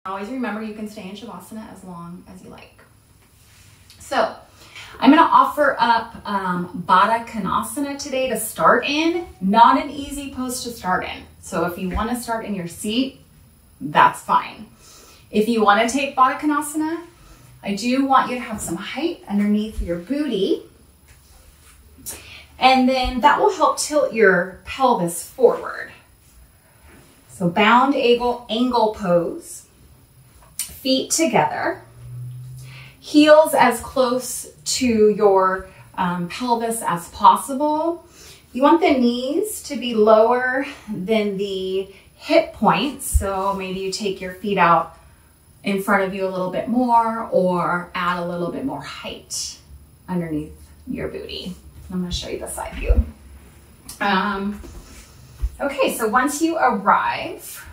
Always remember you can stay in Shavasana as long as you like. So I'm going to offer up Baddha Konasana today to start in. Not an easy pose to start in. So if you want to start in your seat, that's fine. If you want to take Baddha Konasana, I do want you to have some height underneath your booty. And then that will help tilt your pelvis forward. So bound angle pose. Feet together, heels as close to your pelvis as possible. You want the knees to be lower than the hip points. So maybe you take your feet out in front of you a little bit more or add a little bit more height underneath your booty. I'm going to show you the side view. Okay, so once you arrive,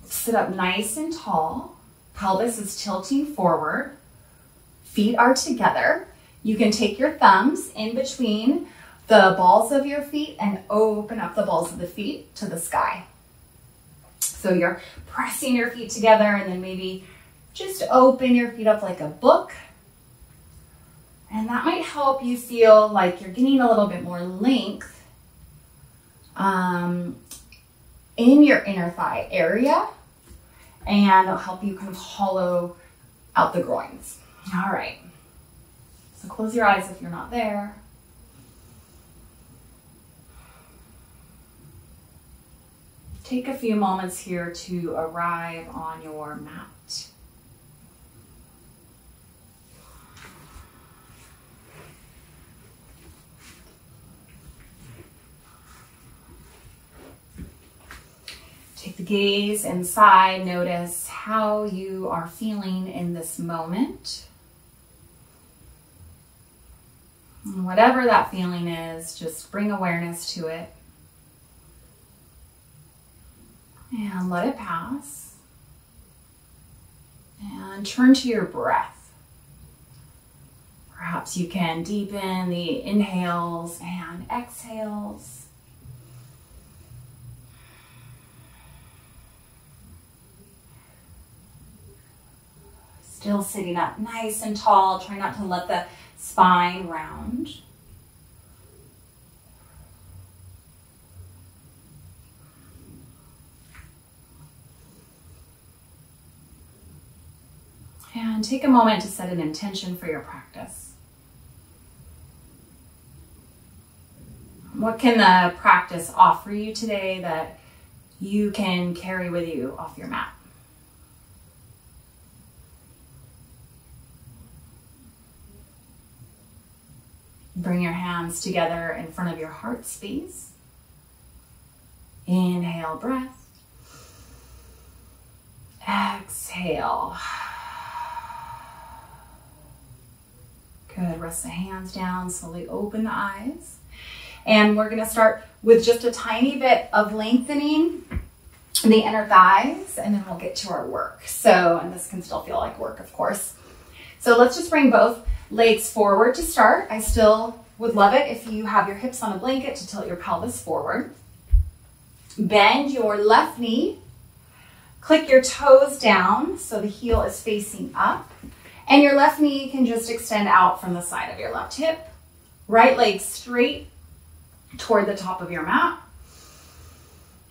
sit up nice and tall. Pelvis is tilting forward. Feet are together. You can take your thumbs in between the balls of your feet and open up the balls of the feet to the sky. So you're pressing your feet together and then maybe just open your feet up like a book. And that might help you feel like you're getting a little bit more length in your inner thigh area. And it'll help you kind of hollow out the groins. All right. So close your eyes if you're not there. Take a few moments here to arrive on your mat. Take the gaze inside. Notice how you are feeling in this moment. And whatever that feeling is, just bring awareness to it. And let it pass. And turn to your breath. Perhaps you can deepen the inhales and exhales. Still sitting up nice and tall. Try not to let the spine round. And take a moment to set an intention for your practice. What can the practice offer you today that you can carry with you off your mat? Bring your hands together in front of your heart space. Inhale, breath. Exhale. Good. Rest the hands down. Slowly open the eyes. And we're going to start with just a tiny bit of lengthening the inner thighs, and then we'll get to our work. So, and this can still feel like work, of course. So let's just bring both legs forward to start. I still would love it if you have your hips on a blanket to tilt your pelvis forward. Bend your left knee. Click your toes down so the heel is facing up. And your left knee can just extend out from the side of your left hip. Right leg straight toward the top of your mat.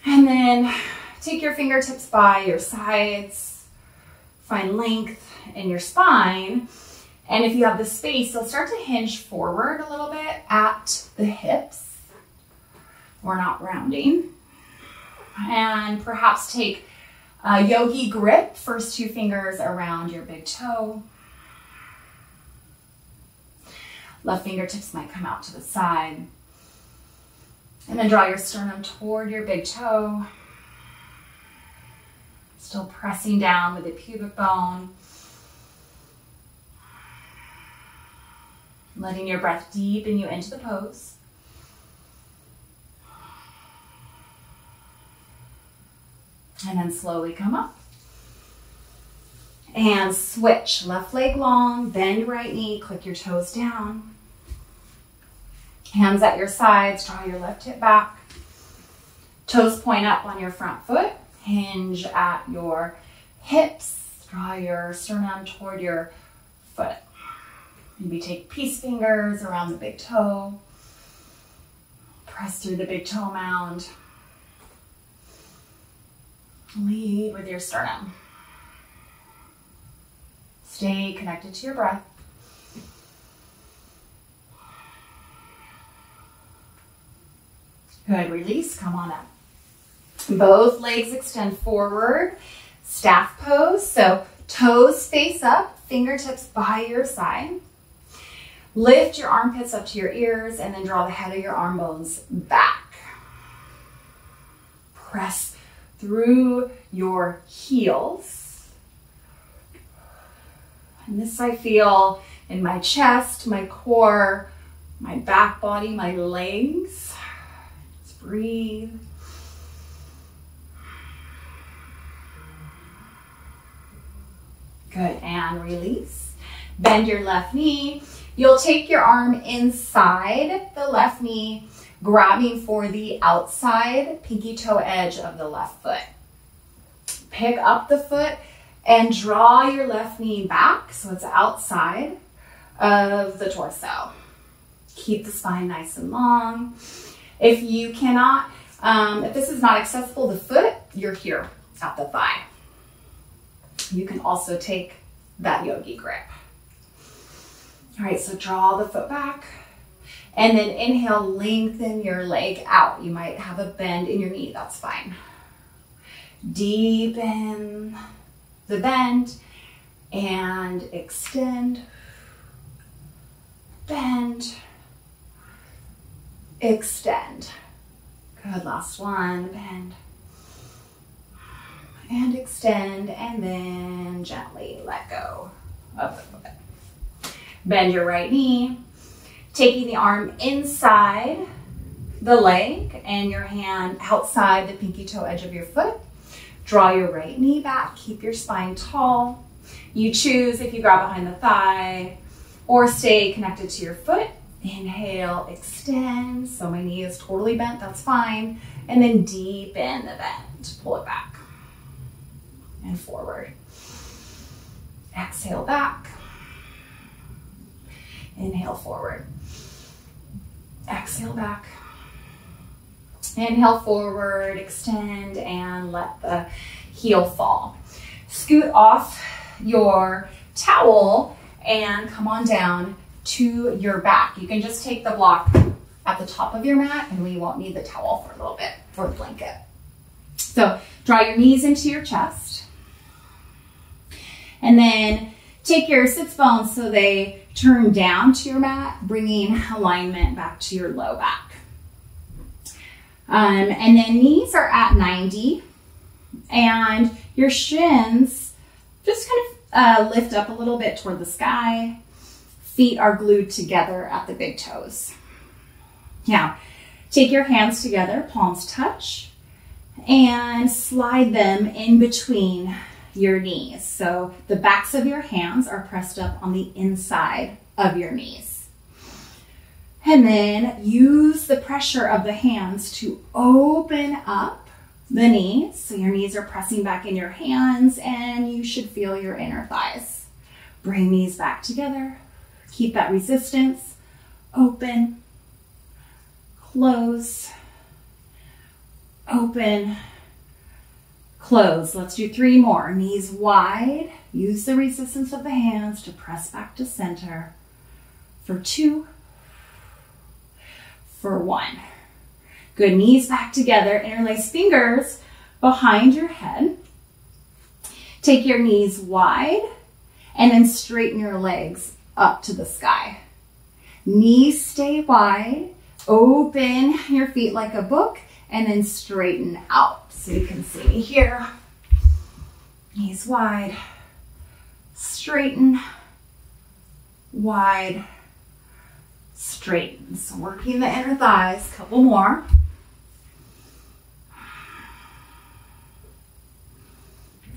And then take your fingertips by your sides. Find length in your spine. And if you have the space, you'll start to hinge forward a little bit at the hips. We're not rounding. And perhaps take a yogi grip, first two fingers around your big toe. Left fingertips might come out to the side. And then draw your sternum toward your big toe. Still pressing down with the pubic bone. Letting your breath deepen you into the pose. And then slowly come up. And switch. Left leg long, bend right knee, click your toes down. Hands at your sides, draw your left hip back. Toes point up on your front foot. hinge at your hips. Draw your sternum toward your foot. Maybe take peace fingers around the big toe. Press through the big toe mound. Lead with your sternum. Stay connected to your breath. Good, release, come on up. Both legs extend forward, staff pose. So toes face up, fingertips by your side. Lift your armpits up to your ears and then draw the head of your arm bones back. Press through your heels. And this I feel in my chest, my core, my back body, my legs. Just breathe. Good, and release. Bend your left knee. You'll take your arm inside the left knee, grabbing for the outside pinky toe edge of the left foot. Pick up the foot and draw your left knee back so it's outside of the torso. Keep the spine nice and long. If you cannot, if this is not accessible, the foot, you're here at the thigh. You can also take that yogi grip. All right, so draw the foot back and then inhale, lengthen your leg out. You might have a bend in your knee, that's fine. Deepen the bend and extend, bend, extend. Good, last one, bend and extend, and then gently let go of the foot. Bend your right knee, taking the arm inside the leg and your hand outside the pinky toe edge of your foot. Draw your right knee back, keep your spine tall. You choose if you grab behind the thigh or stay connected to your foot. Inhale, extend. So my knee is totally bent, that's fine. And then deepen the bend, pull it back and forward. Exhale back. Inhale forward. Exhale back. Inhale forward, extend, and let the heel fall. Scoot off your towel and come on down to your back. You can just take the block at the top of your mat and we won't need the towel for a little bit, for the blanket. So draw your knees into your chest. And then take your sits bones so they turn down to your mat, bringing alignment back to your low back. And then knees are at 90 and your shins just kind of lift up a little bit toward the sky. Feet are glued together at the big toes. Now, take your hands together, palms touch, and slide them in between your knees. So the backs of your hands are pressed up on the inside of your knees. And then use the pressure of the hands to open up the knees. So your knees are pressing back in your hands and you should feel your inner thighs. Bring knees back together. Keep that resistance. Open, close, open, close. Let's do 3 more. Knees wide. Use the resistance of the hands to press back to center. For 2, for 1. Good, knees back together. Interlace fingers behind your head. Take your knees wide and then straighten your legs up to the sky. Knees stay wide. Open your feet like a book and then straighten out. So you can see me here. Knees wide, straighten, wide, straighten. So working the inner thighs, couple more.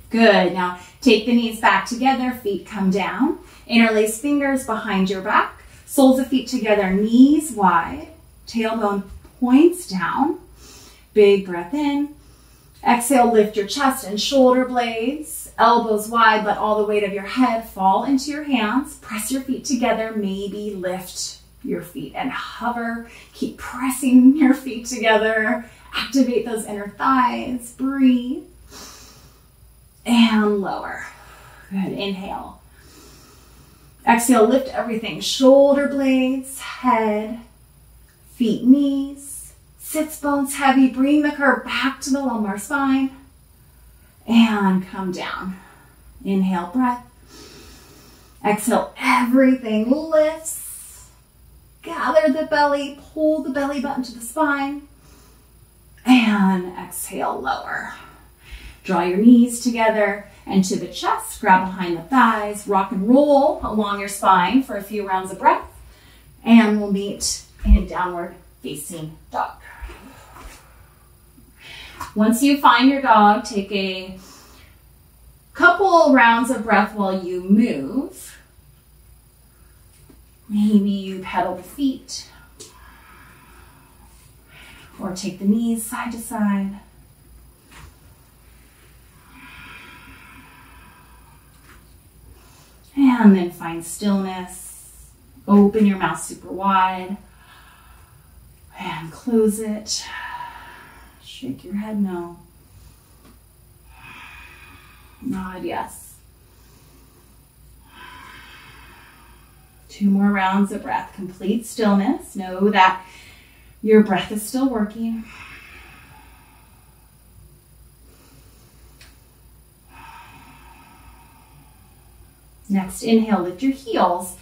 Good, now take the knees back together, feet come down. Interlace fingers behind your back, soles of feet together, knees wide, tailbone points down. Big breath in Exhale, lift your chest and shoulder blades, elbows wide, let all the weight of your head fall into your hands. Press your feet together, maybe lift your feet and hover. Keep pressing your feet together. Activate those inner thighs, breathe. And lower. Good, inhale. Exhale, lift everything, shoulder blades, head, feet, knees. Sits bones heavy, bring the curve back to the lumbar spine and come down. Inhale, breath. Exhale, everything lifts. Gather the belly, pull the belly button to the spine and exhale, lower. Draw your knees together and to the chest, grab behind the thighs, rock and roll along your spine for a few rounds of breath and we'll meet in downward facing dog. Once you find your dog, take a couple rounds of breath while you move. Maybe you pedal the feet or take the knees side to side. And then find stillness. Open your mouth super wide and close it. Shake your head no. Nod yes. 2 more rounds of breath. Complete stillness. Know that your breath is still working. Next, inhale, lift your heels.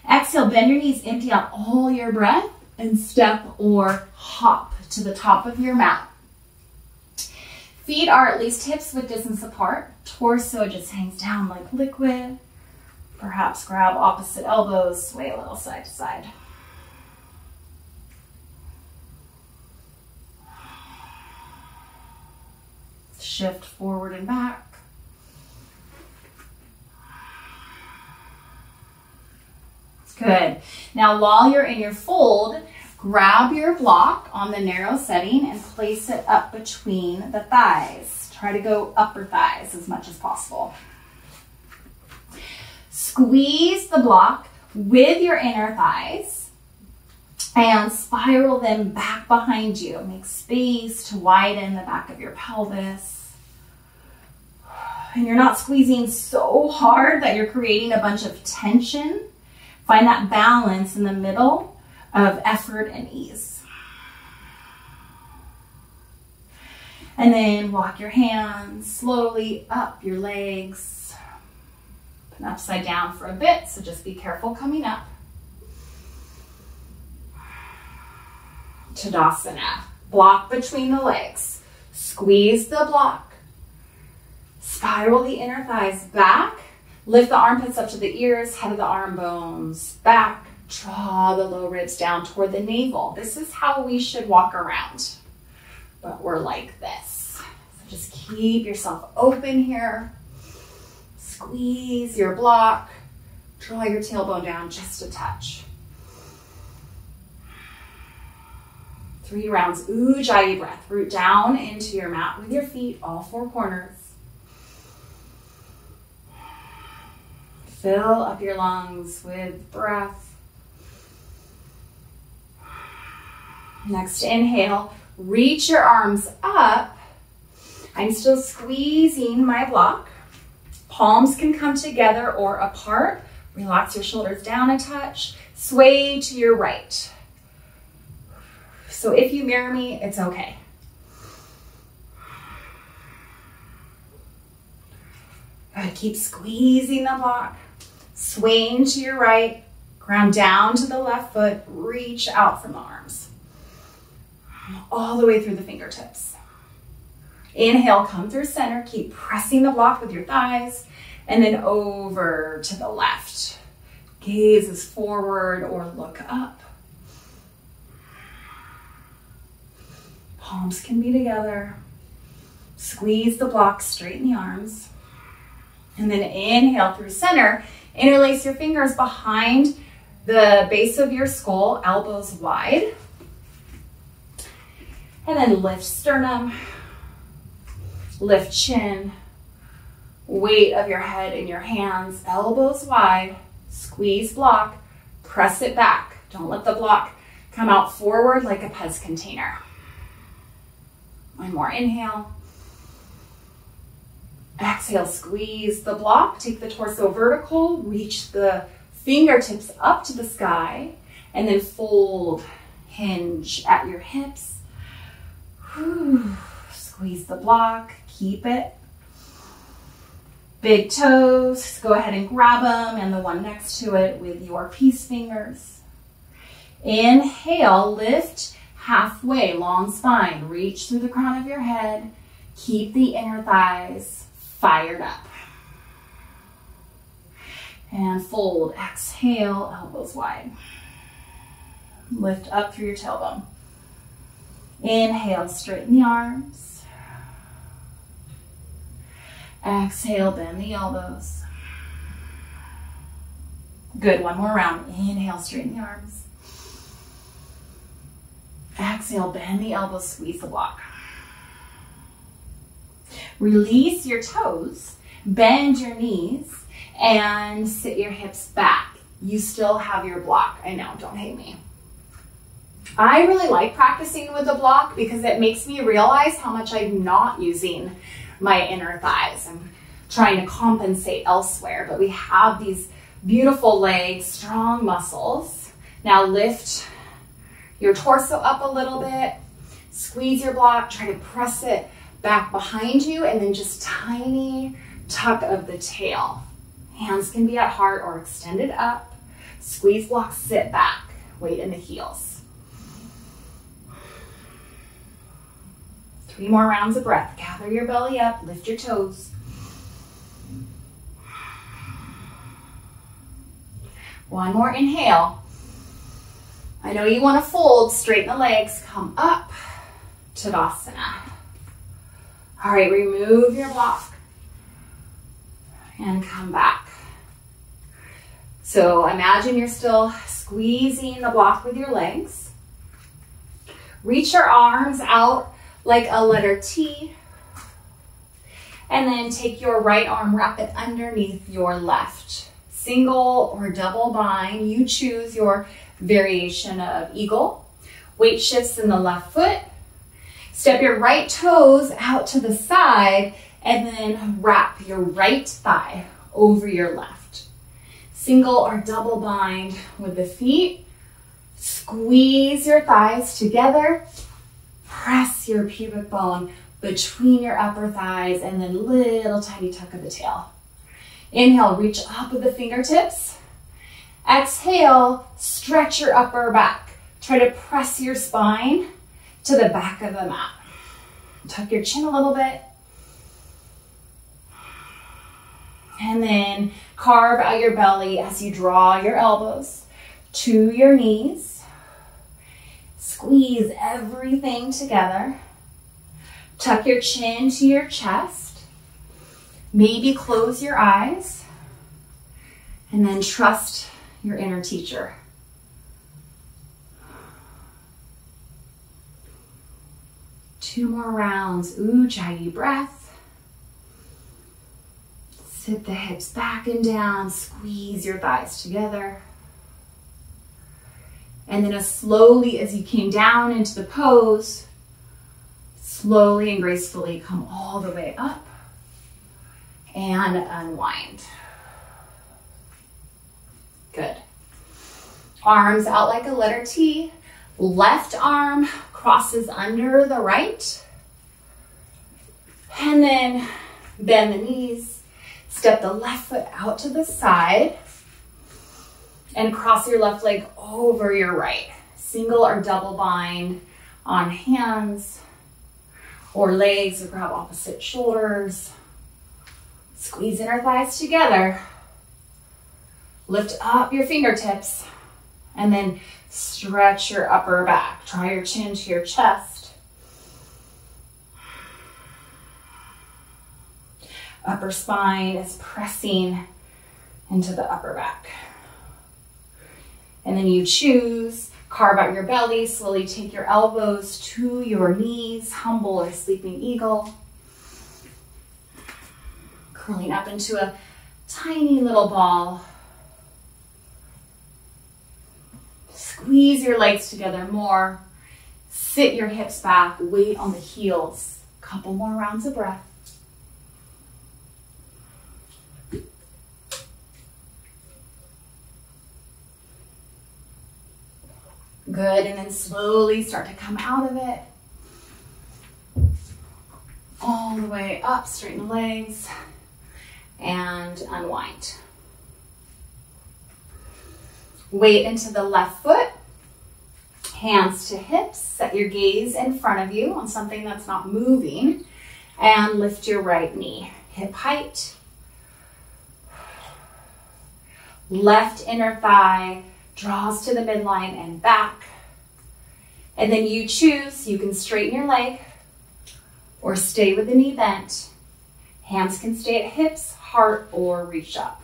Exhale, bend your knees, empty out all your breath and step or hop to the top of your mat. Feet are at least hips width distance apart. Torso just hangs down like liquid. Perhaps grab opposite elbows, sway a little side to side. Shift forward and back. Good. Now while you're in your fold, grab your block on the narrow setting and place it up between the thighs. Try to go upper thighs as much as possible. Squeeze the block with your inner thighs and spiral them back behind you. Make space to widen the back of your pelvis. And you're not squeezing so hard that you're creating a bunch of tension. Find that balance in the middle of effort and ease. And then walk your hands slowly up your legs. Put upside down for a bit, so just be careful coming up. Tadasana. Block between the legs. Squeeze the block. Spiral the inner thighs back. Lift the armpits up to the ears, head of the arm bones back. Draw the low ribs down toward the navel. This is how we should walk around, but we're like this. So just keep yourself open here. Squeeze your block. Draw your tailbone down just a touch. 3 rounds, Ujjayi breath. Root down into your mat with your feet, all 4 corners. Fill up your lungs with breath. Next, inhale, reach your arms up. I'm still squeezing my block. Palms can come together or apart. Relax your shoulders down a touch. Sway to your right. So if you mirror me, it's okay. Good. Keep squeezing the block. Swaying to your right. Ground down to the left foot. Reach out from the arms. All the way through the fingertips. Inhale, come through center. Keep pressing the block with your thighs. And then over to the left. Gaze is forward or look up. Palms can be together. Squeeze the block, straighten the arms. And then inhale through center. Interlace your fingers behind the base of your skull, elbows wide. And then lift sternum. Lift chin, weight of your head in your hands, elbows wide, squeeze block, press it back. Don't let the block come out forward like a Pez container. One more inhale. Exhale, squeeze the block, take the torso vertical, reach the fingertips up to the sky, and then fold, hinge at your hips. Whew. Squeeze the block, keep it. Big toes, go ahead and grab them and the one next to it with your peace fingers. Inhale, lift halfway, long spine, reach through the crown of your head. Keep the inner thighs fired up. And fold, exhale, elbows wide. Lift up through your tailbone. Inhale, straighten the arms. Exhale, bend the elbows. Good, one more round. Inhale, straighten the arms. Exhale, bend the elbows, squeeze the block. Release your toes, bend your knees, and sit your hips back. You still have your block. I know, don't hate me. I really like practicing with the block because it makes me realize how much I'm not using my inner thighs. I'm trying to compensate elsewhere, but we have these beautiful legs, strong muscles. Now lift your torso up a little bit, squeeze your block, try to press it back behind you, and then just tiny tuck of the tail. Hands can be at heart or extended up. Squeeze block, sit back, weight in the heels. 3 more rounds of breath. Gather your belly up, lift your toes. One more inhale. I know you want to fold, straighten the legs, come up, Tadasana. All right, remove your block and come back. So imagine you're still squeezing the block with your legs. Reach your arms out like a letter T. And then take your right arm, wrap it underneath your left. Single or double bind, you choose your variation of eagle. Weight shifts in the left foot. Step your right toes out to the side and then wrap your right thigh over your left. Single or double bind with the feet. Squeeze your thighs together. Press your pubic bone between your upper thighs and then little tiny tuck of the tail. Inhale, reach up with the fingertips. Exhale, stretch your upper back. Try to press your spine to the back of the mat. Tuck your chin a little bit. And then carve out your belly as you draw your elbows to your knees. Squeeze everything together. Tuck your chin to your chest. Maybe close your eyes. And then trust your inner teacher. Two more rounds. Ujjayi breath. Sit the hips back and down. Squeeze your thighs together. And then as slowly as you came down into the pose, slowly and gracefully come all the way up and unwind. Good. Arms out like a letter T. Left arm crosses under the right. And then bend the knees. Step the left foot out to the side. And cross your left leg over your right. Single or double bind on hands or legs, or grab opposite shoulders. Squeeze inner thighs together. Lift up your fingertips and then stretch your upper back. Draw your chin to your chest. Upper spine is pressing into the upper back. And then you choose, carve out your belly, slowly take your elbows to your knees, humble or sleeping eagle. curling up into a tiny little ball. Squeeze your legs together more. Sit your hips back, weight on the heels. Couple more rounds of breath. Good, and then slowly start to come out of it. All the way up, straighten the legs, and unwind. Weight into the left foot, hands to hips, set your gaze in front of you on something that's not moving, and lift your right knee, hip height. Left inner thigh draws to the midline and back. And then you choose, you can straighten your leg or stay with the knee bent. Hands can stay at hips, heart, or reach up.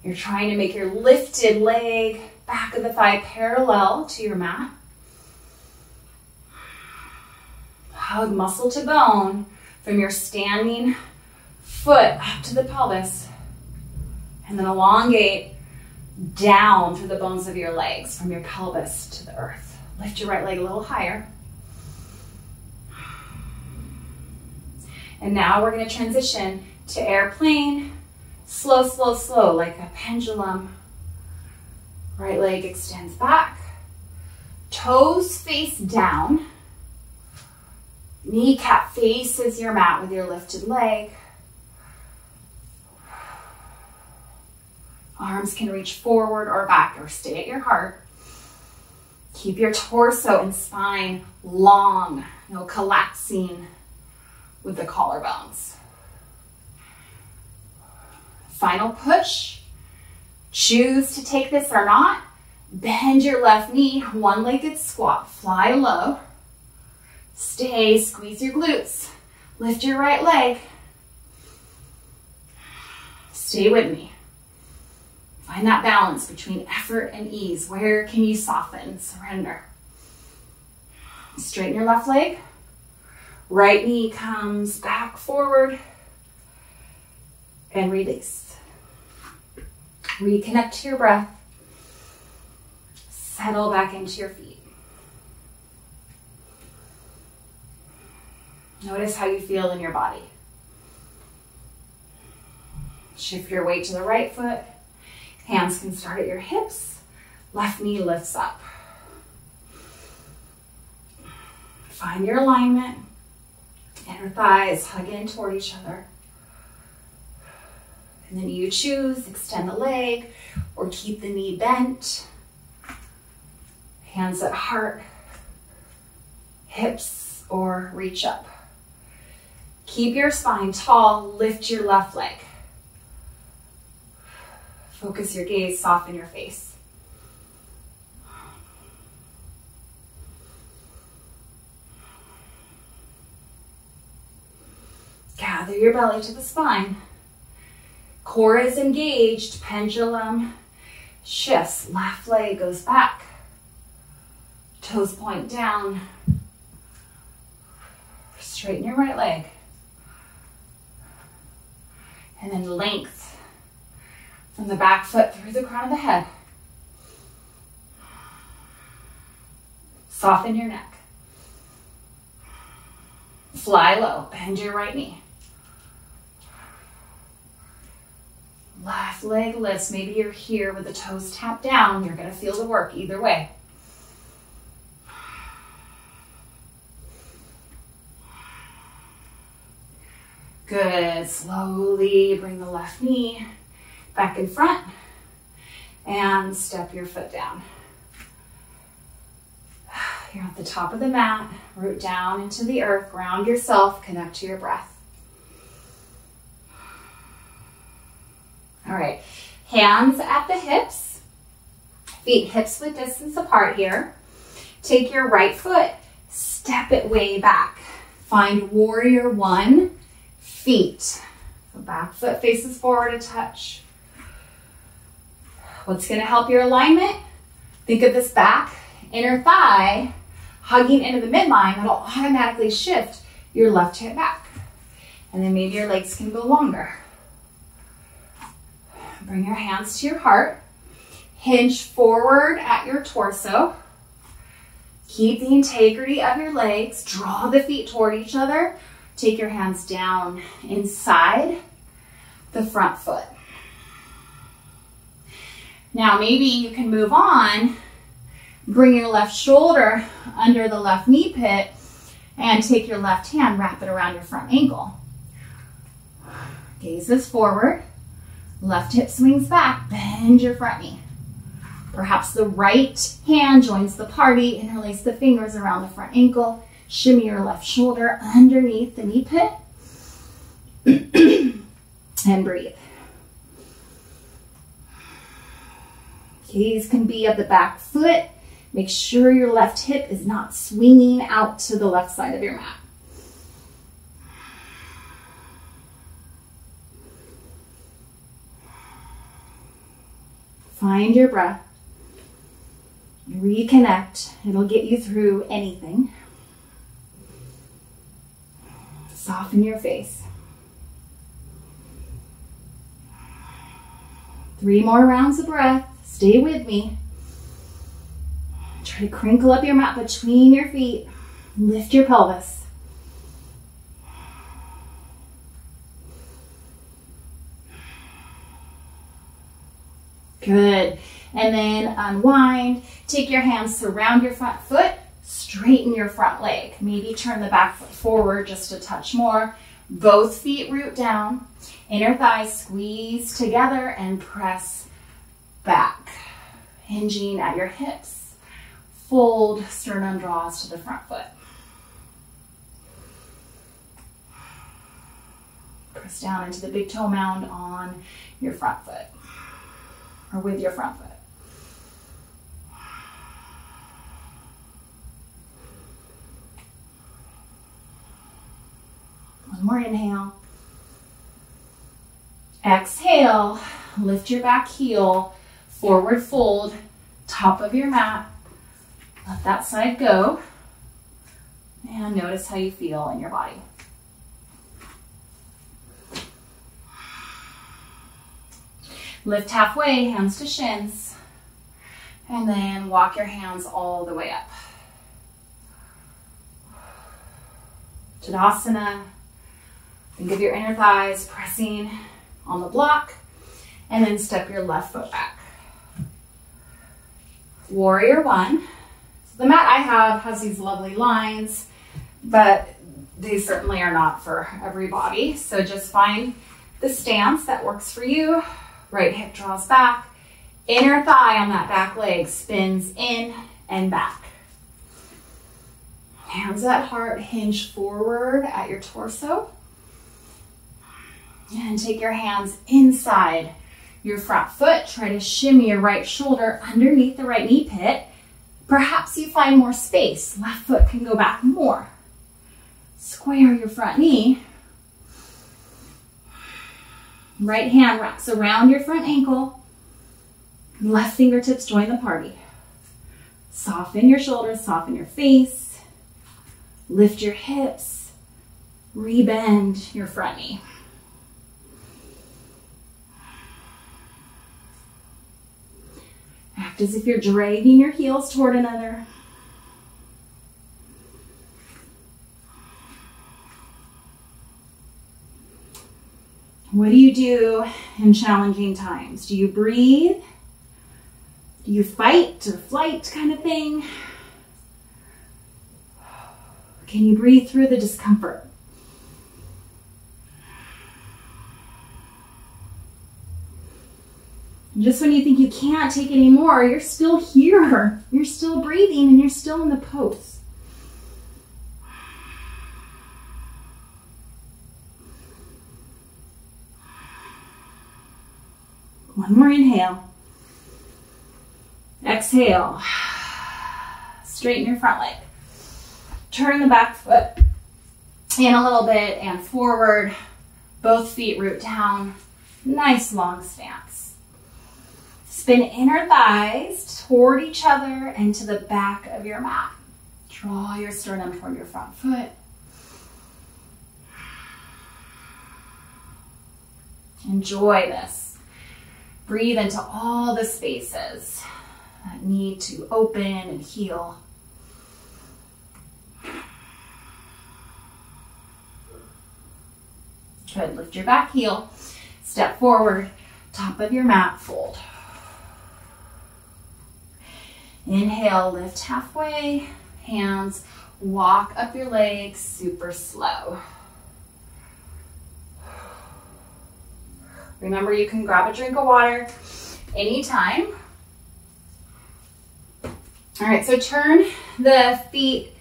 You're trying to make your lifted leg, back of the thigh parallel to your mat. Hug muscle to bone from your standing foot up to the pelvis, and then elongate down through the bones of your legs from your pelvis to the earth. Lift your right leg a little higher. And now we're going to transition to airplane. Slow, slow, slow, like a pendulum. Right leg extends back. Toes face down. Kneecap faces your mat with your lifted leg. Arms can reach forward or back or stay at your heart. Keep your torso and spine long, no collapsing with the collarbones. Final push. Choose to take this or not. Bend your left knee, one-legged squat, fly low. Stay, squeeze your glutes. Lift your right leg. Stay with me. Find that balance between effort and ease. Where can you soften, surrender? Straighten your left leg. Right knee comes back forward. And release. Reconnect to your breath. Settle back into your feet. Notice how you feel in your body. Shift your weight to the right foot. Hands can start at your hips. Left knee lifts up. Find your alignment. Inner thighs hug in toward each other. And then you choose, extend the leg or keep the knee bent. Hands at heart, hips, or reach up. Keep your spine tall, lift your left leg. Focus your gaze, soften your face. Gather your belly to the spine. Core is engaged, pendulum shifts, left leg goes back. Toes point down. Straighten your right leg. And then length from the back foot through the crown of the head. Soften your neck. Fly low, bend your right knee. Left leg lifts. Maybe you're here with the toes tapped down. You're going to feel the work either way. Good. Slowly bring the left knee back in front and step your foot down. You're at the top of the mat. Root down into the earth. Ground yourself. Connect to your breath. All right. Hands at the hips. Feet hips width distance apart here. Take your right foot. Step it way back. Find warrior one. Feet. The back foot faces forward a touch. What's going to help your alignment? Think of this back inner thigh hugging into the midline, that'll automatically shift your left hip back. And then maybe your legs can go longer. Bring your hands to your heart. Hinge forward at your torso. Keep the integrity of your legs. Draw the feet toward each other. Take your hands down inside the front foot. Now maybe you can move on. Bring your left shoulder under the left knee pit and take your left hand, wrap it around your front ankle. Gazes forward. Left hip swings back. Bend your front knee. Perhaps the right hand joins the party. Interlace the fingers around the front ankle. Shimmy your left shoulder underneath the knee pit. And breathe. Gaze can be of the back foot. Make sure your left hip is not swinging out to the left side of your mat. Find your breath. Reconnect. It'll get you through anything. Soften your face. 3 more rounds of breath. Stay with me. Try to crinkle up your mat between your feet. Lift your pelvis. Good. And then unwind. Take your hands, surround your front foot. Straighten your front leg. Maybe turn the back foot forward just a touch more. Both feet root down. Inner thighs squeeze together and press back. Hinging at your hips. Fold, sternum draws to the front foot. Press down into the big toe mound on your front foot, or with your front foot. One more inhale. Exhale, lift your back heel, forward fold, top of your mat. Let that side go. And notice how you feel in your body. Lift halfway, hands to shins. And then walk your hands all the way up. Tadasana. Think of your inner thighs pressing on the block. And then step your left foot back. Warrior one. So the mat I have has these lovely lines, but they certainly are not for everybody. So just find the stance that works for you. Right hip draws back. Inner thigh on that back leg spins in and back. Hands at heart, hinge forward at your torso. And take your hands inside your front foot. Try to shimmy your right shoulder underneath the right knee pit. Perhaps you find more space. Left foot can go back more. Square your front knee. Right hand wraps around your front ankle. Left fingertips join the party. Soften your shoulders, soften your face. Lift your hips. Rebend your front knee. Act as if you're dragging your heels toward another. What do you do in challenging times? Do you breathe? Do you fight or flight kind of thing? Can you breathe through the discomfort? Just when you think you can't take any more, you're still here. You're still breathing and you're still in the pose. One more inhale. Exhale. Straighten your front leg. Turn the back foot in a little bit and forward. Both feet root down. Nice long stance. Spin inner thighs toward each other and to the back of your mat. Draw your sternum toward your front foot. Enjoy this. Breathe into all the spaces that need to open and heal. Good. Lift your back heel. Step forward. Top of your mat, fold. Inhale, lift halfway. Hands, walk up your legs super slow. Remember, you can grab a drink of water anytime. All right, so turn the feet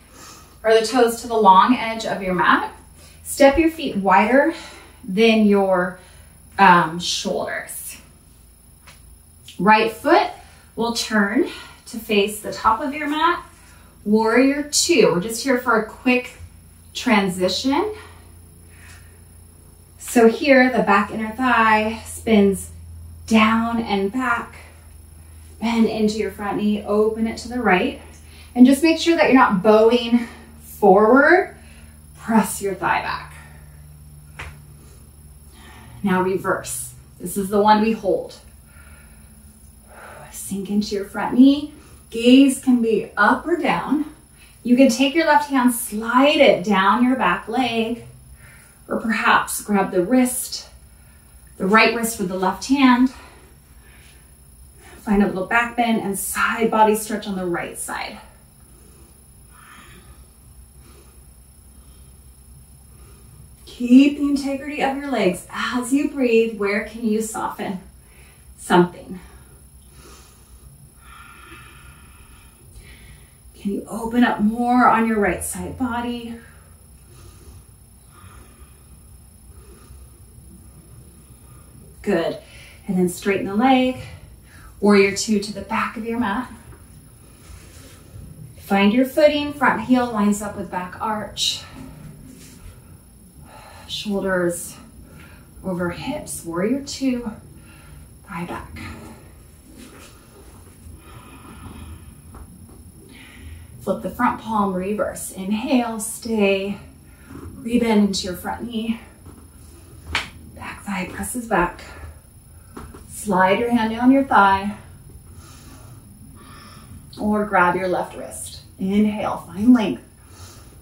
or the toes to the long edge of your mat. Step your feet wider than your shoulders. Right foot will turn to face the top of your mat. Warrior two. We're just here for a quick transition. So here, the back inner thigh spins down and back. Bend into your front knee, open it to the right. And just make sure that you're not bowing forward. Press your thigh back. Now reverse. This is the one we hold. Sink into your front knee. Gaze can be up or down. You can take your left hand, slide it down your back leg, or perhaps grab the wrist, the right wrist with the left hand. Find a little back bend and side body stretch on the right side. Keep the integrity of your legs. As you breathe, where can you soften something? Can you open up more on your right side body? Good. And then straighten the leg. Warrior two to the back of your mat. Find your footing. Front heel lines up with back arch. Shoulders over hips. Warrior two. Thigh back. Flip the front palm, reverse. Inhale, stay. Rebend into your front knee. Back thigh presses back. Slide your hand down your thigh. Or grab your left wrist. Inhale, find length.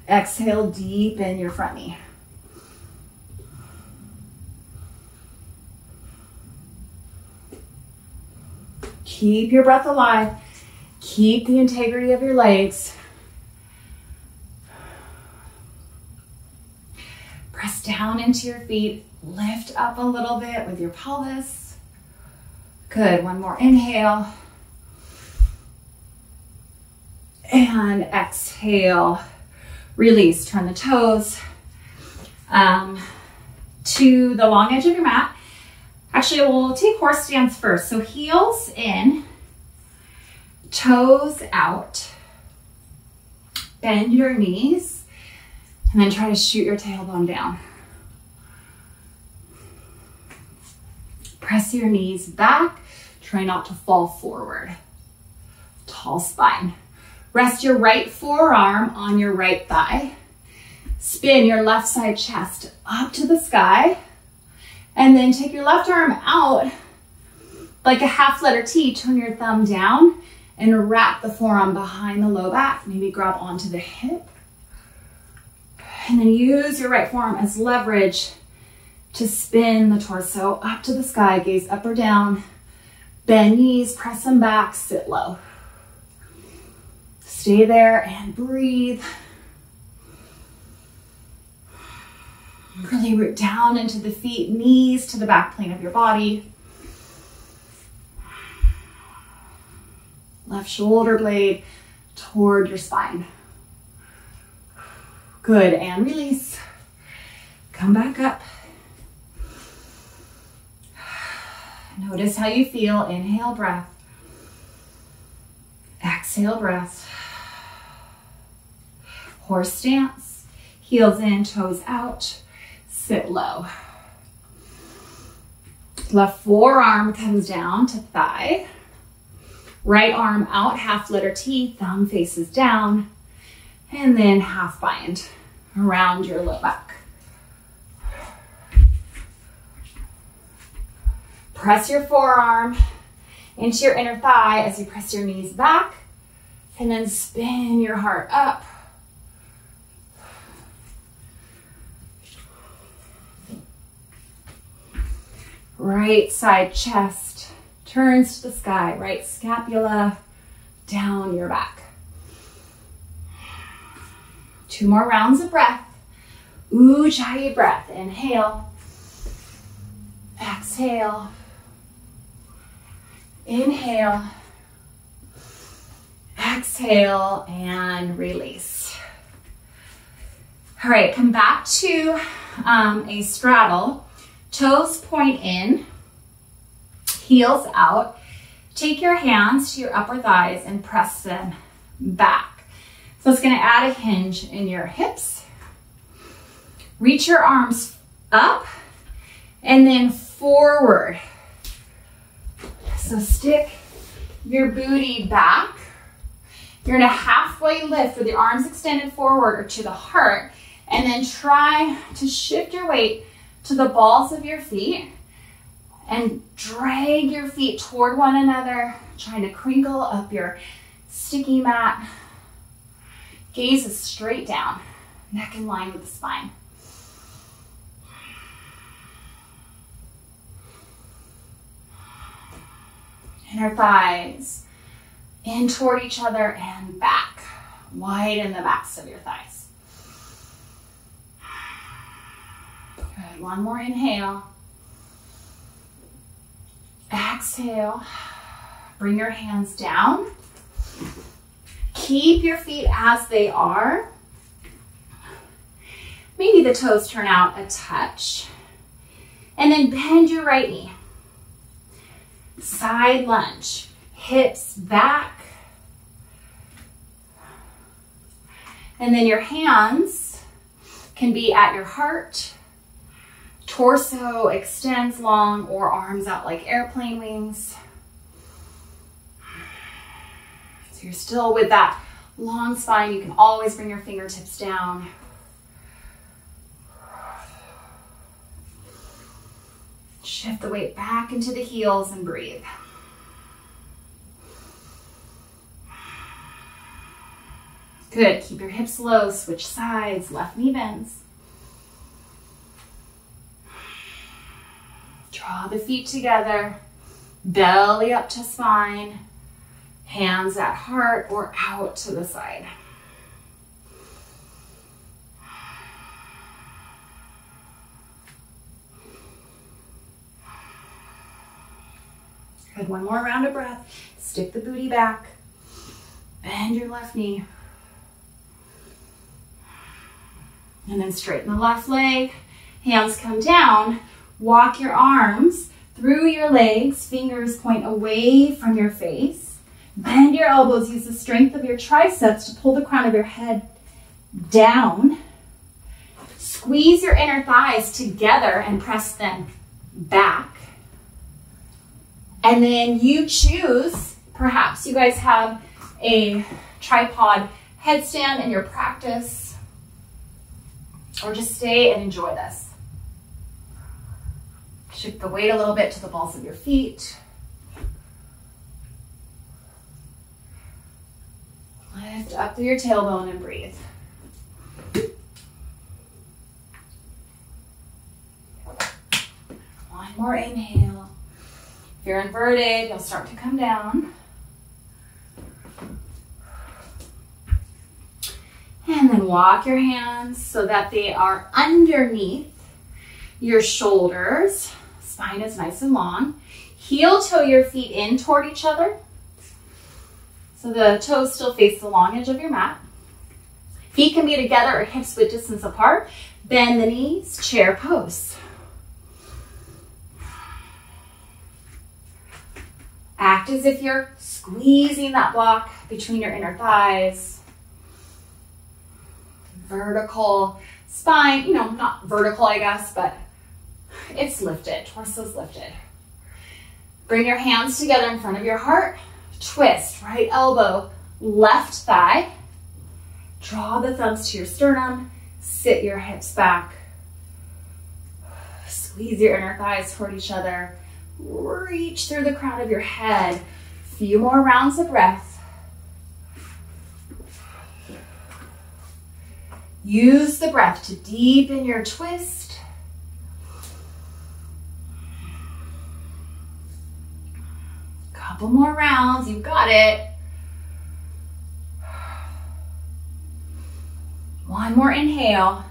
Exhale, deepen your front knee. Keep your breath alive. Keep the integrity of your legs. Press down into your feet. Lift up a little bit with your pelvis. Good. One more inhale. And exhale. Release. Turn the toes to the long edge of your mat. Actually, we'll take horse stance first. So heels in. Toes out. Bend your knees and then try to shoot your tailbone down. Press your knees back. Try not to fall forward. Tall spine. Rest your right forearm on your right thigh. Spin your left side chest up to the sky. And then take your left arm out like a half letter T. Turn your thumb down and wrap the forearm behind the low back. Maybe grab onto the hip. And then use your right forearm as leverage to spin the torso up to the sky. Gaze up or down. Bend knees, press them back, sit low. Stay there and breathe. Really root down into the feet, knees to the back plane of your body. Left shoulder blade toward your spine. Good, and release. Come back up. Notice how you feel. Inhale, breath. Exhale, breath. Horse stance. Heels in, toes out. Sit low. Left forearm comes down to thigh. Right arm out, half letter T, thumb faces down, and then half bind around your low back. Press your forearm into your inner thigh as you press your knees back, and then spin your heart up. Right side chest turns to the sky, right scapula down your back. 2 more rounds of breath. Ujjayi breath. Inhale. Exhale. Inhale. Exhale and release. All right, come back to a straddle. Toes point in, heels out. Take your hands to your upper thighs and press them back. So it's going to add a hinge in your hips. Reach your arms up and then forward. So stick your booty back. You're in a halfway lift with your arms extended forward or to the heart, and then try to shift your weight to the balls of your feet and drag your feet toward one another, trying to crinkle up your sticky mat. Gaze is straight down, neck in line with the spine. Inner thighs in toward each other and back. Widen the backs of your thighs. Good. One more inhale. Exhale. Bring your hands down. Keep your feet as they are. Maybe the toes turn out a touch. And then bend your right knee. Side lunge. Hips back. And then your hands can be at your heart. Torso extends long or arms out like airplane wings. So you're still with that long spine. You can always bring your fingertips down. Shift the weight back into the heels and breathe. Good. Keep your hips low. Switch sides. Left knee bends. Draw the feet together. Belly up to spine. Hands at heart or out to the side. Good. One more round of breath. Stick the booty back. Bend your left knee. And then straighten the left leg. Hands come down. Walk your arms through your legs. Fingers point away from your face. Bend your elbows. Use the strength of your triceps to pull the crown of your head down. Squeeze your inner thighs together and press them back. And then you choose, perhaps you guys have a tripod headstand in your practice, or just stay and enjoy this. Shift the weight a little bit to the balls of your feet. Lift up through your tailbone and breathe. One more inhale. If you're inverted, you'll start to come down. And then walk your hands so that they are underneath your shoulders. Spine is nice and long. Heel toe your feet in toward each other. So the toes still face the long edge of your mat. Feet can be together or hips width distance apart. Bend the knees, chair pose. Act as if you're squeezing that block between your inner thighs. Vertical spine, not vertical, I guess, but it's lifted, torso's lifted. Bring your hands together in front of your heart. Twist, right elbow, left thigh. Draw the thumbs to your sternum. Sit your hips back. Squeeze your inner thighs toward each other. Reach through the crown of your head. Few more rounds of breath. Use the breath to deepen your twist. Couple more rounds, you've got it. One more inhale.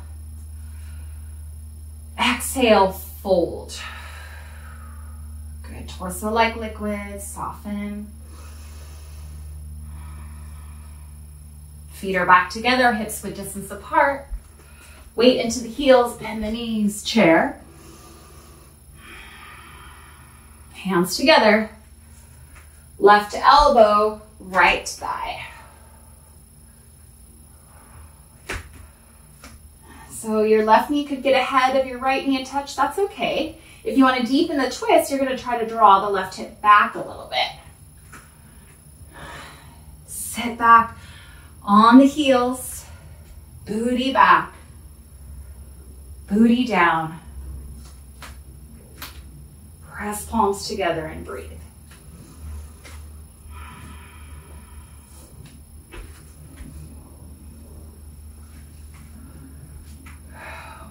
Exhale, fold. Good, torso like liquid, soften. Feet are back together, hips width distance apart. Weight into the heels, bend the knees, chair. Hands together. Left elbow, right thigh. So your left knee could get ahead of your right knee and touch, that's okay. If you want to deepen the twist, you're going to try to draw the left hip back a little bit. Sit back on the heels, booty back, booty down. Press palms together and breathe.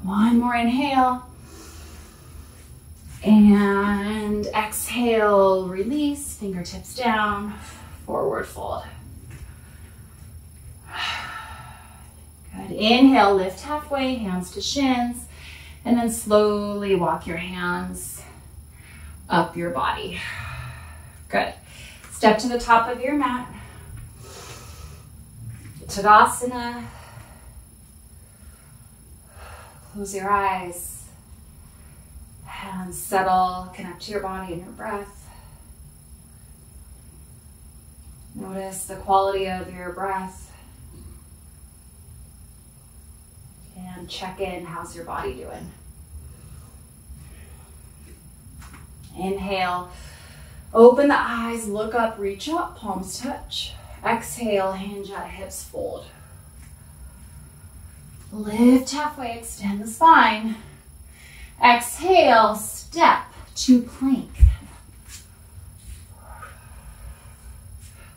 One more inhale. And exhale, release, fingertips down, forward fold. Good. Inhale, lift halfway, hands to shins, and then slowly walk your hands up your body. Good. Step to the top of your mat. Tadasana. Close your eyes. Hands settle, connect to your body and your breath. Notice the quality of your breath. And check in, how's your body doing? Inhale, open the eyes, look up, reach up, palms touch. Exhale, hinge at hips, fold. Lift halfway, extend the spine. Exhale, step to plank.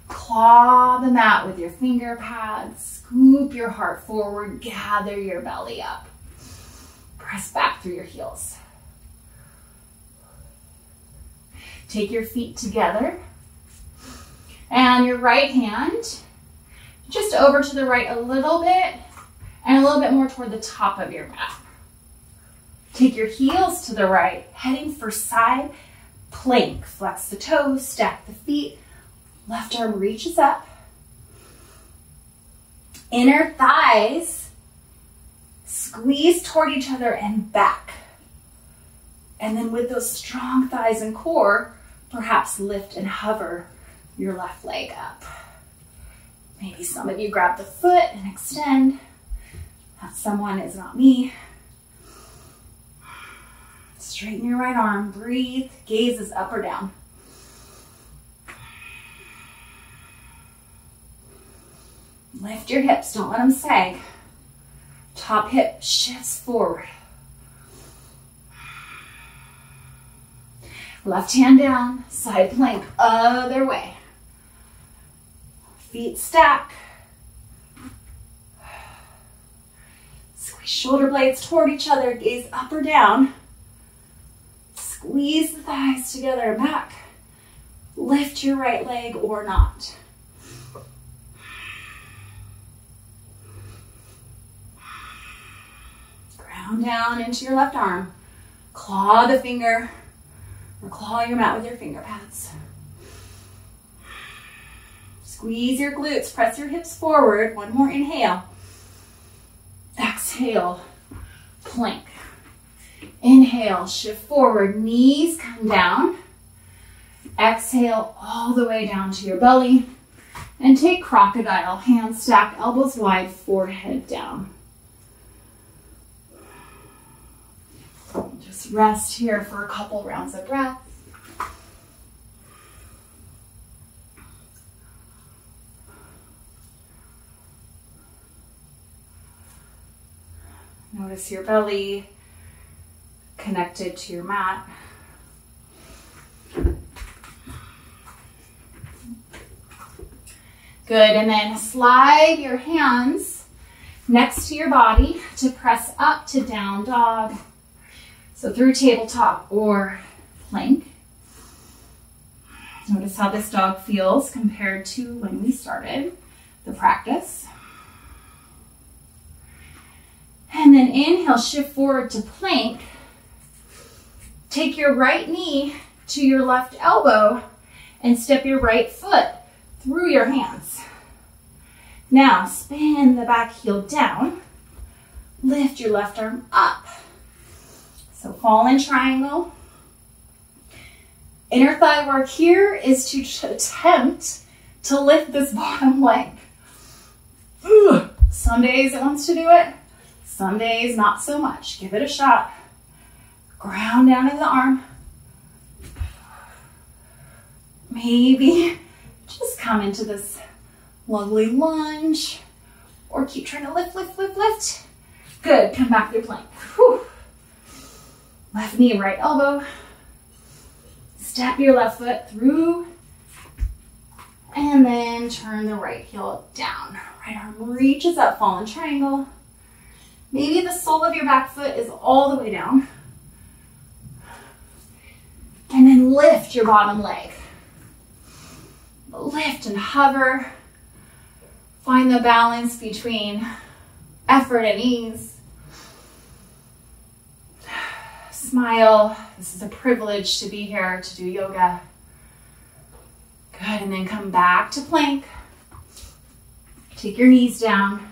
Claw the mat with your finger pads. Scoop your heart forward, gather your belly up. Press back through your heels. Take your feet together. And your right hand just over to the right a little bit and a little bit more toward the top of your mat. Take your heels to the right, heading for side plank. Flex the toes, stack the feet. Left arm reaches up. Inner thighs squeeze toward each other and back. And then with those strong thighs and core, perhaps lift and hover your left leg up. Maybe some of you grab the foot and extend. That someone is not me. Straighten your right arm, breathe, gaze is up or down. Lift your hips, don't let them sag. Top hip shifts forward. Left hand down, side plank, other way. Feet stack. Squeeze shoulder blades toward each other, gaze up or down. Squeeze the thighs together and back. Lift your right leg or not. Ground down into your left arm. Claw the finger or claw your mat with your finger pads. Squeeze your glutes, press your hips forward. One more inhale. Exhale, plank. Inhale, shift forward, knees come down. Exhale all the way down to your belly. And take crocodile, hands stacked, elbows wide, forehead down. Just rest here for a couple rounds of breath. Notice your belly connected to your mat. Good, and then slide your hands next to your body to press up to down dog. So through tabletop or plank. Notice how this dog feels compared to when we started the practice. And then inhale, shift forward to plank. Take your right knee to your left elbow and step your right foot through your hands. Now spin the back heel down. Lift your left arm up. So fallen triangle. Inner thigh work here is to attempt to lift this bottom leg. Some days it wants to do it. Some days not so much. Give it a shot. Ground down in the arm. Maybe just come into this lovely lunge or keep trying to lift, lift, lift, lift. Good, come back to your plank. Whew. Left knee, right elbow. Step your left foot through and then turn the right heel down. Right arm reaches up, fallen triangle. Maybe the sole of your back foot is all the way down. And then lift your bottom leg. Lift and hover. Find the balance between effort and ease. Smile. This is a privilege to be here to do yoga. Good, and then come back to plank. Take your knees down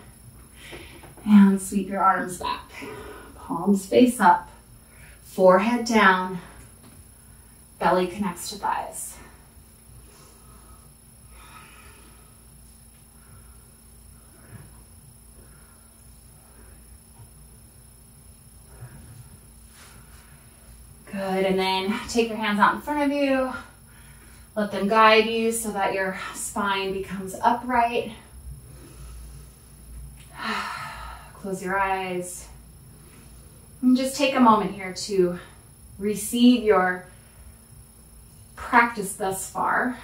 and sweep your arms back. Palms face up, forehead down, belly connects to thighs. Good, and then take your hands out in front of you. Let them guide you so that your spine becomes upright. Close your eyes. And just take a moment here to receive your practice thus far.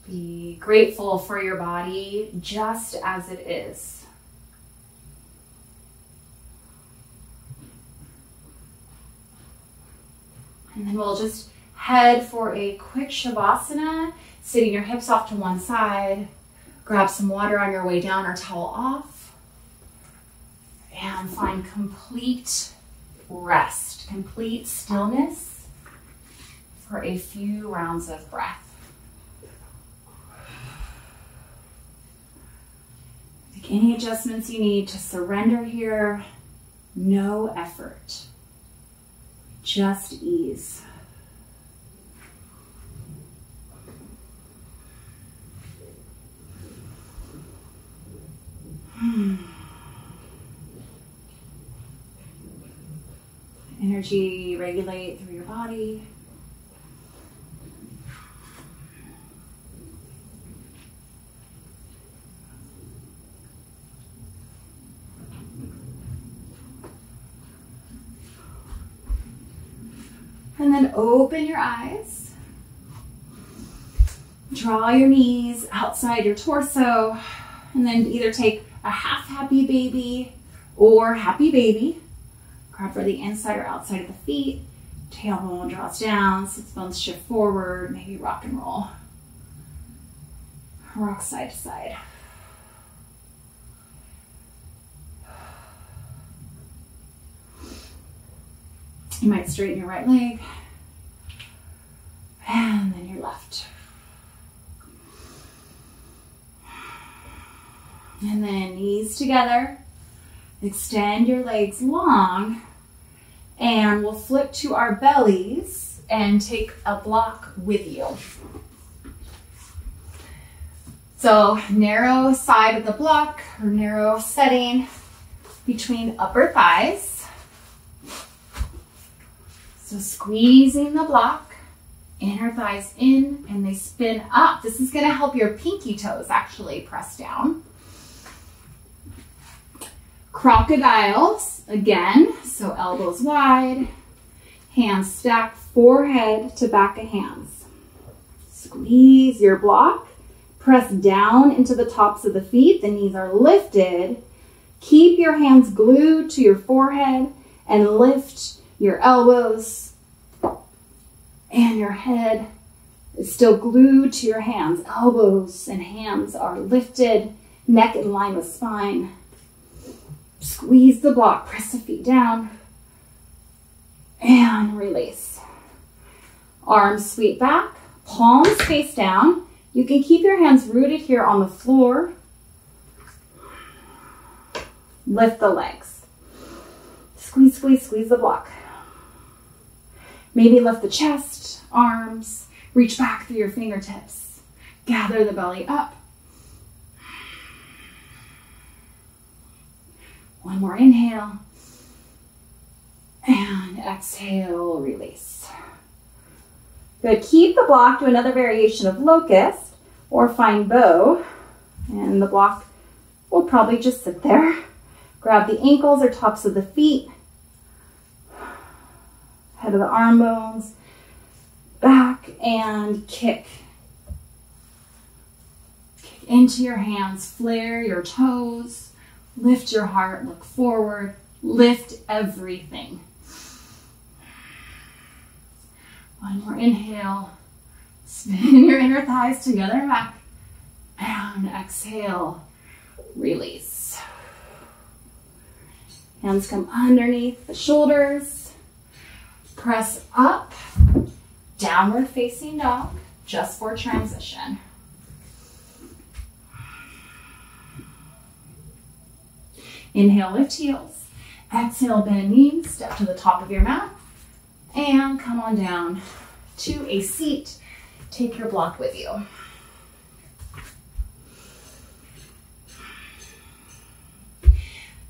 Be grateful for your body just as it is. And then we'll just head for a quick Shavasana, sitting your hips off to one side. Grab some water on your way down or towel off. And find complete rest, complete stillness for a few rounds of breath. Make any adjustments you need to surrender here. No effort. Just ease. Energy regulate through your body. And then open your eyes. Draw your knees outside your torso. And then either take a half happy baby or happy baby. Grab for the inside or outside of the feet. Tailbone draws down, sits bones shift forward, maybe rock and roll. Rock side to side. You might straighten your right leg. And then your left. And then knees together. Extend your legs long. And we'll flip to our bellies and take a block with you. So narrow side of the block or narrow setting between upper thighs. So squeezing the block Inner thighs in and they spin up. This is gonna help your pinky toes actually press down. Crocodiles, again, so elbows wide, hands stacked, forehead to back of hands. Squeeze your block, press down into the tops of the feet, the knees are lifted. Keep your hands glued to your forehead and lift your elbows, and your head is still glued to your hands. Elbows and hands are lifted, neck in line with spine. Squeeze the block, press the feet down, and release. Arms sweep back, palms face down. You can keep your hands rooted here on the floor. Lift the legs. Squeeze, squeeze, squeeze the block. Maybe lift the chest, arms, reach back through your fingertips. Gather the belly up. One more inhale. And exhale, release. Good, keep the block, do another variation of locust or find bow. And the block will probably just sit there. Grab the ankles or tops of the feet. Head of the arm bones, back, and kick. Kick into your hands, flare your toes, lift your heart, look forward, lift everything. One more inhale, spin your inner thighs together and back, and exhale, release. Hands come underneath the shoulders. Press up, downward facing dog, just for transition. Inhale, lift heels. Exhale, bend knees, step to the top of your mat, and come on down to a seat. Take your block with you.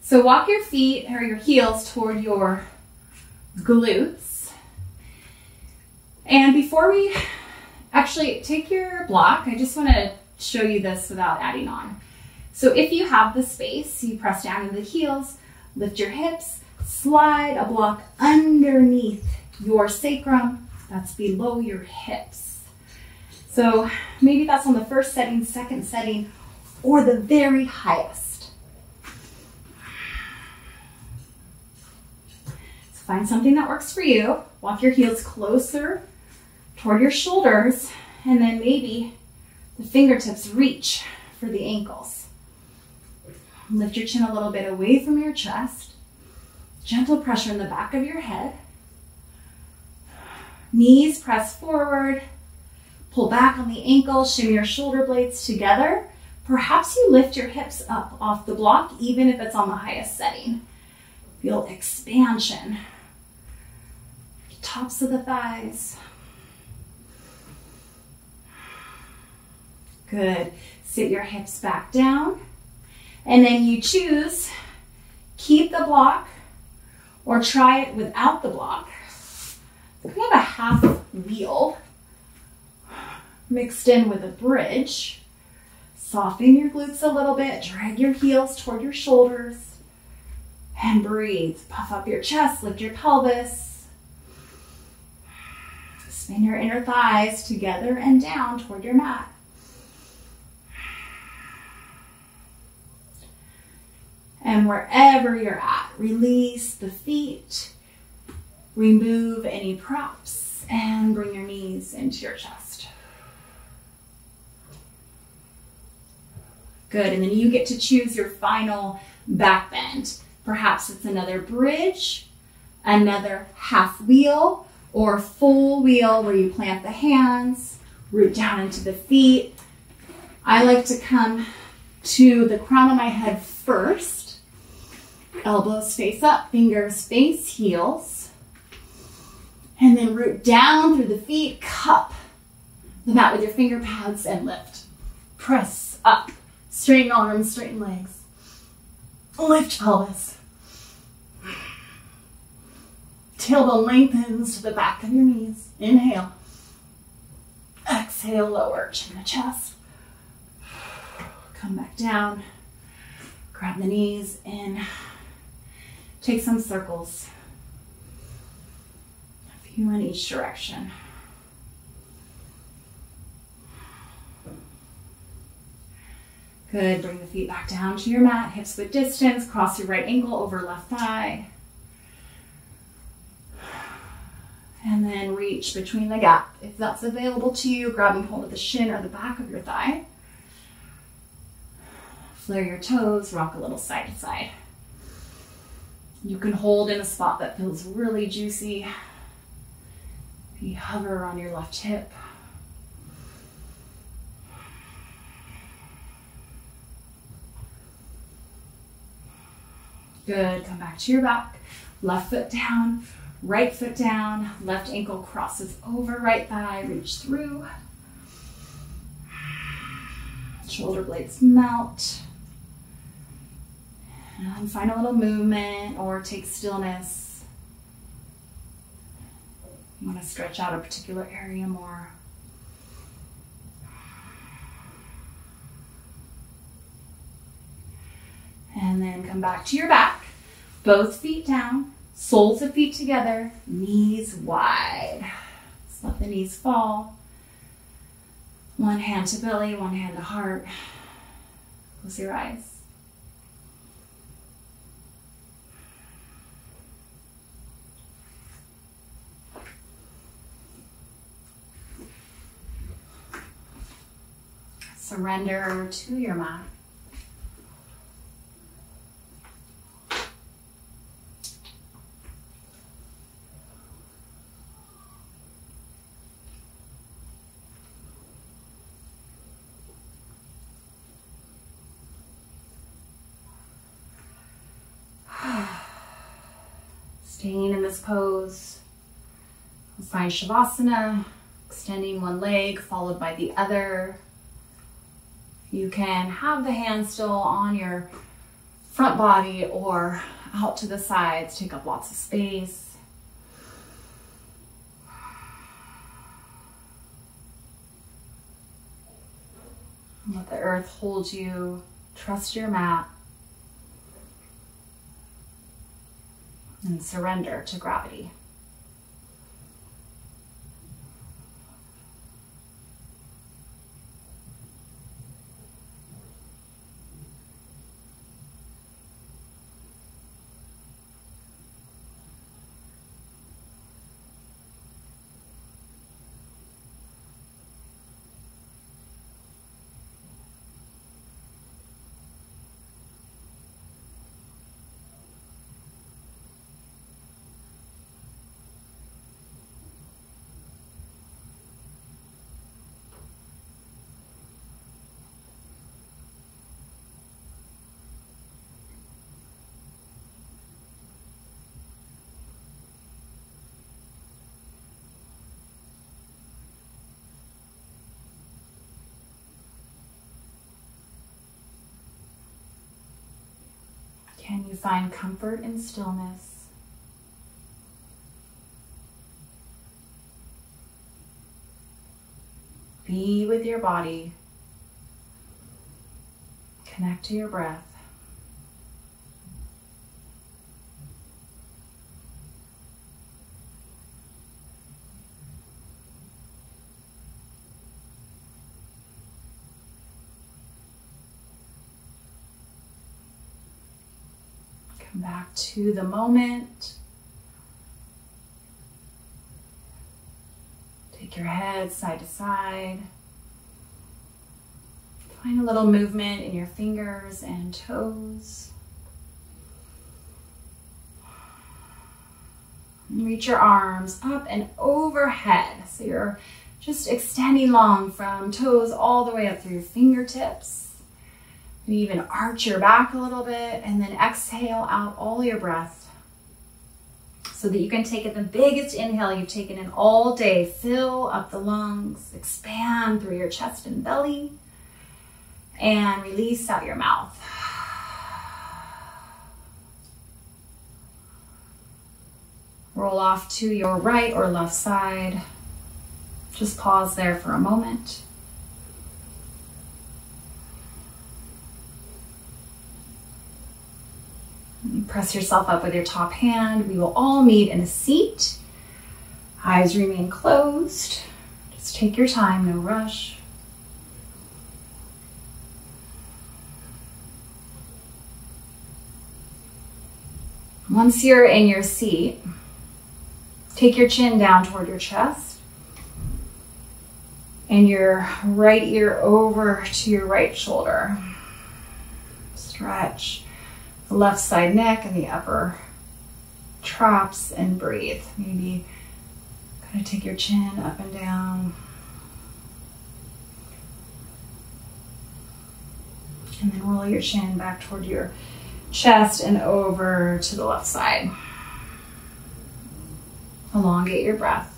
So walk your feet or your heels toward your glutes. And before we actually take your block, I just want to show you this without adding on. So if you have the space, you press down into the heels, lift your hips, slide a block underneath your sacrum, that's below your hips. So maybe that's on the first setting, second setting, or the very highest. So find something that works for you. Walk your heels closer toward your shoulders, and then maybe the fingertips reach for the ankles. Lift your chin a little bit away from your chest. Gentle pressure in the back of your head. Knees press forward. Pull back on the ankles, shimmy your shoulder blades together. Perhaps you lift your hips up off the block, even if it's on the highest setting. Feel expansion. Tops of the thighs. Good. Sit your hips back down. And then you choose, keep the block or try it without the block. We have a half wheel mixed in with a bridge. Soften your glutes a little bit. Drag your heels toward your shoulders. And breathe. Puff up your chest. Lift your pelvis. Spin your inner thighs together and down toward your mat. And wherever you're at, release the feet, remove any props, and bring your knees into your chest. Good, and then you get to choose your final back bend. Perhaps it's another bridge, another half wheel, or full wheel where you plant the hands, root down into the feet. I like to come to the crown of my head first. Elbows face up, fingers face heels. And then root down through the feet, cup the mat with your finger pads and lift. Press up, straighten arms, straighten legs. Lift pelvis. Tailbone lengthens to the back of your knees. Inhale. exhale, lower, chin to chest. Come back down. Grab the knees in. Take some circles. A few in each direction. Good. Bring the feet back down to your mat. Hips width distance. Cross your right ankle over left thigh. And then reach between the gap. If that's available to you, grabbing hold of the shin or the back of your thigh. Flare your toes, rock a little side to side. You can hold in a spot that feels really juicy. Maybe hover on your left hip. Good, come back to your back. Left foot down, right foot down. Left ankle crosses over right thigh, reach through. Shoulder blades melt. And find a little movement or take stillness. You want to stretch out a particular area more. And then come back to your back. Both feet down, soles of feet together, knees wide. Just let the knees fall. One hand to belly, one hand to heart. Close your eyes. Surrender to your mat. Staying in this pose, we'll find Shavasana, extending one leg followed by the other. You can have the hands still on your front body or out to the sides, take up lots of space. Let the earth hold you, trust your mat, and surrender to gravity. Can you find comfort in stillness? Be with your body. Connect to your breath. Come back to the moment. Take your head side to side. Find a little movement in your fingers and toes. And reach your arms up and overhead. So you're just extending long from toes all the way up through your fingertips. Maybe even arch your back a little bit and then exhale out all your breath so that you can take it the biggest inhale you've taken in all day. Fill up the lungs, expand through your chest and belly, and release out your mouth. Roll off to your right or left side. Just pause there for a moment. Press yourself up with your top hand. We will all meet in a seat. Eyes remain closed. Just take your time, no rush. Once you're in your seat, take your chin down toward your chest and your right ear over to your right shoulder. Stretch the left side neck and the upper traps and breathe. Maybe kind of take your chin up and down. And then roll your chin back toward your chest and over to the left side. Elongate your breath.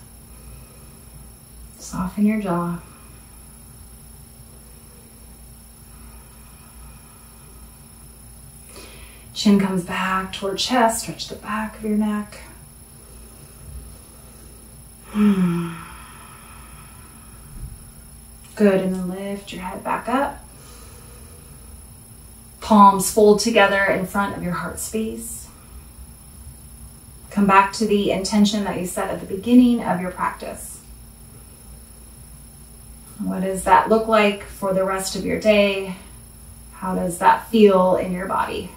Soften your jaw. Chin comes back toward chest. Stretch the back of your neck. Good, and then lift your head back up. Palms fold together in front of your heart space. Come back to the intention that you set at the beginning of your practice. What does that look like for the rest of your day? How does that feel in your body?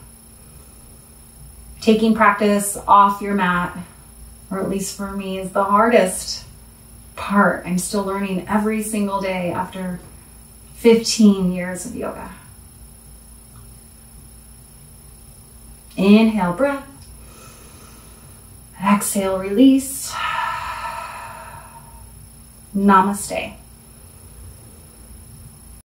Taking practice off your mat, or at least for me, is the hardest part. I'm still learning every single day after 15 years of yoga. Inhale, breath. Exhale, release. Namaste.